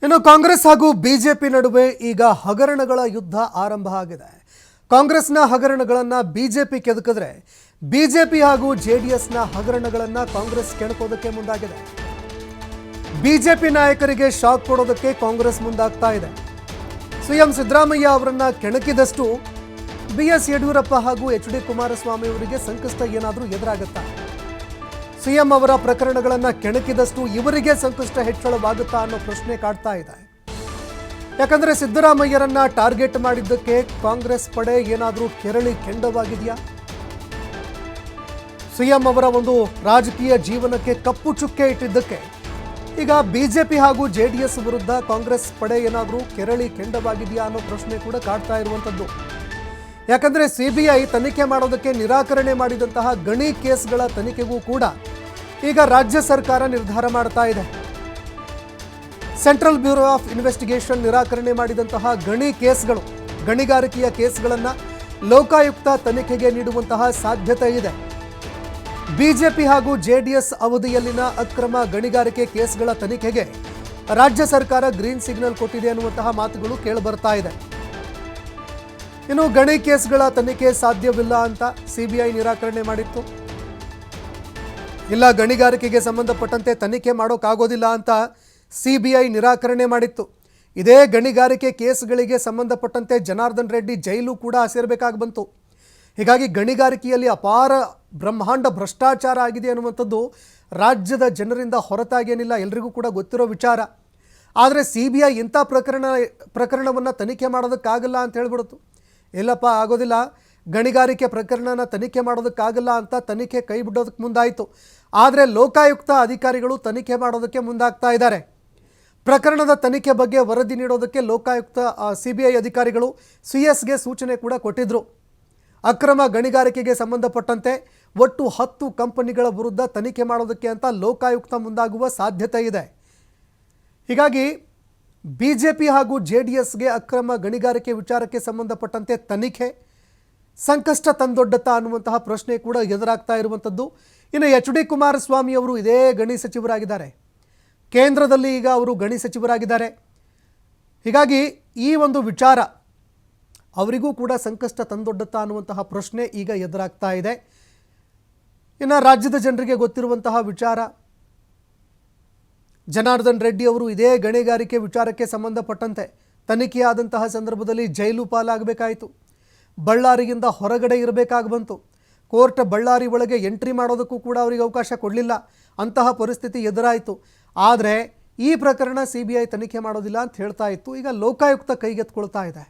ಇನ್ನು ಕಾಂಗ್ರೆಸ್ ಹಾಗೂ ಬಿಜೆಪಿ ನಡುವೆ ಈಗ ಹಗರಣಗಳ ಯುದ್ಧ ಆರಂಭ ಆಗಿದೆ. ಕಾಂಗ್ರೆಸ್ನ ಹಗರಣಗಳನ್ನು ಬಿಜೆಪಿ ಕೆದಕಿದ್ರೆ ಬಿಜೆಪಿ ಹಾಗೂ ಜೆಡಿಎಸ್ನ ಹಗರಣಗಳನ್ನು ಕಾಂಗ್ರೆಸ್ ಕೆಣಕೋದಕ್ಕೆ ಮುಂದಾಗಿದೆ. ಬಿಜೆಪಿ ನಾಯಕರಿಗೆ ಶಾಕ್ ಕೊಡೋದಕ್ಕೆ ಕಾಂಗ್ರೆಸ್ ಮುಂದಾಗ್ತಾ ಇದೆ. ಸಿಎಂ ಸಿದ್ದರಾಮಯ್ಯ ಅವರನ್ನ ಕೆಣಕಿದಷ್ಟು ಬಿಎಸ್ ಯಡಿಯೂರಪ್ಪ ಹಾಗೂ ಎಚ್.ಡಿ. ಕುಮಾರಸ್ವಾಮಿ ಅವರಿಗೆ ಸಂಕಷ್ಟ ಏನಾದರೂ ಎದುರಾಗುತ್ತಾ? ಸಿಎಂ ಅವರ ಪ್ರಕರಣಗಳನ್ನು ಕೆಣಕಿದಷ್ಟು ಇವರಿಗೆ ಸಂಕಷ್ಟ ಹೆಚ್ಚಳವಾಗುತ್ತಾ ಅನ್ನೋ ಪ್ರಶ್ನೆ ಕಾಡ್ತಾ ಇದೆ. ಯಾಕಂದ್ರೆ ಸಿದ್ದರಾಮಯ್ಯರನ್ನ ಟಾರ್ಗೆಟ್ ಮಾಡಿದ್ದಕ್ಕೆ ಕಾಂಗ್ರೆಸ್ ಪಡೆ ಏನಾದರೂ ಕೆರಳಿ ಕೆಂಡವಾಗಿದೆಯಾ? ಸಿಎಂ ಅವರ ಒಂದು ರಾಜಕೀಯ ಜೀವನಕ್ಕೆ ಕಪ್ಪು ಚುಕ್ಕೆ ಇಟ್ಟಿದ್ದಕ್ಕೆ ಈಗ ಬಿಜೆಪಿ ಹಾಗೂ ಜೆಡಿಎಸ್ ವಿರುದ್ಧ ಕಾಂಗ್ರೆಸ್ ಪಡೆ ಏನಾದರೂ ಕೆರಳಿ ಕೆಂಡವಾಗಿದೆಯಾ ಅನ್ನೋ ಪ್ರಶ್ನೆ ಕೂಡ ಕಾಡ್ತಾ ಇರುವಂಥದ್ದು. ಯಾಕಂದ್ರೆ ಸಿಬಿಐ ತನಿಖೆ ಮಾಡೋದಕ್ಕೆ ನಿರಾಕರಣೆ ಮಾಡಿದಂತಹ ಗಣಿ ಕೇಸ್ಗಳ ತನಿಖೆಗೂ ಕೂಡ ಈಗ ರಾಜ್ಯ ಸರ್ಕಾರ ನಿರ್ಧಾರ ಮಾಡ್ತಾ ಇದೆ. ಸೆಂಟ್ರಲ್ ಬ್ಯೂರೋ ಆಫ್ ಇನ್ವೆಸ್ಟಿಗೇಷನ್ ನಿರಾಕರಣೆ ಮಾಡಿದಂತಹ ಗಣಿಗಾರಿಕೆಯ ಕೇಸ್ಗಳನ್ನು ಲೋಕಾಯುಕ್ತ ತನಿಖೆಗೆ ನೀಡುವಂತಹ ಸಾಧ್ಯತೆ ಇದೆ. ಬಿಜೆಪಿ ಹಾಗೂ ಜೆಡಿಎಸ್ ಅವಧಿಯಲ್ಲಿನ ಅಕ್ರಮ ಗಣಿಗಾರಿಕೆ ಕೇಸ್ಗಳ ತನಿಖೆಗೆ ರಾಜ್ಯ ಸರ್ಕಾರ ಗ್ರೀನ್ ಸಿಗ್ನಲ್ ಕೊಟ್ಟಿದೆ ಅನ್ನುವಂತಹ ಮಾತುಗಳು ಕೇಳಿಬರ್ತಾ ಇದೆ. ಇನ್ನು ಗಣಿ ಕೇಸ್ಗಳ ತನಿಖೆ ಸಾಧ್ಯವಿಲ್ಲ ಅಂತ ಸಿಬಿಐ ನಿರಾಕರಣೆ ಮಾಡಿತ್ತು. ಇಲ್ಲ, ಗಣಿಗಾರಿಕೆಗೆ ಸಂಬಂಧಪಟ್ಟಂತೆ ತನಿಖೆ ಮಾಡೋಕ್ಕಾಗೋದಿಲ್ಲ ಅಂತ ಸಿಬಿಐ ನಿರಾಕರಣೆ ಮಾಡಿತ್ತು. ಇದೇ ಗಣಿಗಾರಿಕೆ ಕೇಸ್ಗಳಿಗೆ ಸಂಬಂಧಪಟ್ಟಂತೆ ಜನಾರ್ದನ್ ರೆಡ್ಡಿ ಜೈಲು ಕೂಡ ಸೇರಬೇಕಾಗಿ ಬಂತು. ಹೀಗಾಗಿ ಗಣಿಗಾರಿಕೆಯಲ್ಲಿ ಅಪಾರ ಬ್ರಹ್ಮಾಂಡ ಭ್ರಷ್ಟಾಚಾರ ಆಗಿದೆ ಅನ್ನುವಂಥದ್ದು ರಾಜ್ಯದ ಜನರಿಂದ ಹೊರತಾಗೇನಿಲ್ಲ, ಎಲ್ರಿಗೂ ಕೂಡ ಗೊತ್ತಿರೋ ವಿಚಾರ. ಆದರೆ ಸಿಬಿಐ ಇಂಥ ಪ್ರಕರಣವನ್ನು ತನಿಖೆ ಮಾಡೋದಕ್ಕಾಗಲ್ಲ ಅಂತ ಹೇಳ್ಬಿಡ್ತು. ಇಲ್ಲಪ್ಪ, ಆಗೋದಿಲ್ಲ, ಗಣಿಗಾರಿಕೆ ಪ್ರಕರಣನ ತನಿಖೆ ಮಾಡೋದಕ್ಕಾಗಲ್ಲ ಅಂತ ತನಿಖೆ ಕೈ ಬಿಡೋದಕ್ಕೆ ಮುಂದಾಯಿತು. ಆದರೆ ಲೋಕಾಯುಕ್ತ ಅಧಿಕಾರಿಗಳು ತನಿಖೆ ಮಾಡೋದಕ್ಕೆ ಮುಂದಾಗ್ತಾ ಇದ್ದಾರೆ. ಪ್ರಕರಣದ ತನಿಖೆ ಬಗ್ಗೆ ವರದಿ ನೀಡೋದಕ್ಕೆ ಲೋಕಾಯುಕ್ತ ಸಿಬಿಐ ಅಧಿಕಾರಿಗಳು ಸಿಎಸ್ಗೆ ಸೂಚನೆ ಕೂಡ ಕೊಟ್ಟಿದ್ರು. ಅಕ್ರಮ ಗಣಿಗಾರಿಕೆಗೆ ಸಂಬಂಧಪಟ್ಟಂತೆ ಒಟ್ಟು 10 ಕಂಪನಿಗಳ ವಿರುದ್ಧ ತನಿಖೆ ಮಾಡೋದಕ್ಕೆ ಅಂತ ಲೋಕಾಯುಕ್ತ ಮುಂದಾಗುವ ಸಾಧ್ಯತೆ ಇದೆ. ಹೀಗಾಗಿ ಬಿಜೆಪಿ ಹಾಗೂ ಜೆಡಿಎಸ್ಗೆ ಅಕ್ರಮ ಗಣಿಗಾರಿಕೆ ವಿಚಾರಕ್ಕೆ ಸಂಬಂಧಪಟ್ಟಂತೆ ತನಿಖೆ ಸಂಕಷ್ಟ ತಂದೊಡ್ಡತ್ತಾ ಅನ್ನುವಂತಹ ಪ್ರಶ್ನೆ ಕೂಡ ಎದುರಾಗ್ತಾ ಇರುವಂಥದ್ದು. ಇನ್ನು ಎಚ್.ಡಿ. ಕುಮಾರಸ್ವಾಮಿ ಅವರು ಇದೇ ಗಣಿ ಸಚಿವರಾಗಿದ್ದಾರೆ. ಕೇಂದ್ರದಲ್ಲಿ ಈಗ ಅವರು ಗಣಿ ಸಚಿವರಾಗಿದ್ದಾರೆ. ಹೀಗಾಗಿ ಈ ಒಂದು ವಿಚಾರ ಅವರಿಗೂ ಕೂಡ ಸಂಕಷ್ಟ ತಂದೊಡ್ಡತ್ತಾ ಅನ್ನುವಂತಹ ಪ್ರಶ್ನೆ ಈಗ ಎದುರಾಗ್ತಾ ಇದೆ. ಇನ್ನು ರಾಜ್ಯದ ಜನರಿಗೆ ಗೊತ್ತಿರುವಂತಹ ವಿಚಾರ, ಜನಾರ್ದನ್ ರೆಡ್ಡಿ ಅವರು ಇದೇ ಗಣಿಗಾರಿಕೆ ವಿಚಾರಕ್ಕೆ ಸಂಬಂಧಪಟ್ಟಂತೆ ತನಿಖೆಯಾದಂತಹ ಸಂದರ್ಭದಲ್ಲಿ ಜೈಲು ಪಾಲಾಗಬೇಕಾಯಿತು. ಬಳ್ಳಾರಿಯಿಂದ ಹೊರಗಡೆ ಇರಬೇಕಾಗಿ ಬಂತು. ಕೋರ್ಟ್ ಬಳ್ಳಾರಿ ಒಳಗೆ ಎಂಟ್ರಿ ಮಾಡೋದಕ್ಕೂ ಕೂಡ ಅವರಿಗೆ ಅವಕಾಶ ಕೊಡಲಿಲ್ಲ. ಅಂತಹ ಪರಿಸ್ಥಿತಿ ಎದುರಾಯಿತು. ಆದರೆ ಈ ಪ್ರಕರಣ ಸಿಬಿಐ ತನಿಖೆ ಮಾಡೋದಿಲ್ಲ ಅಂತ ಹೇಳ್ತಾ ಇತ್ತು. ಈಗ ಲೋಕಾಯುಕ್ತ ಕೈಗೆತ್ಕೊಳ್ತಾ ಇದೆ.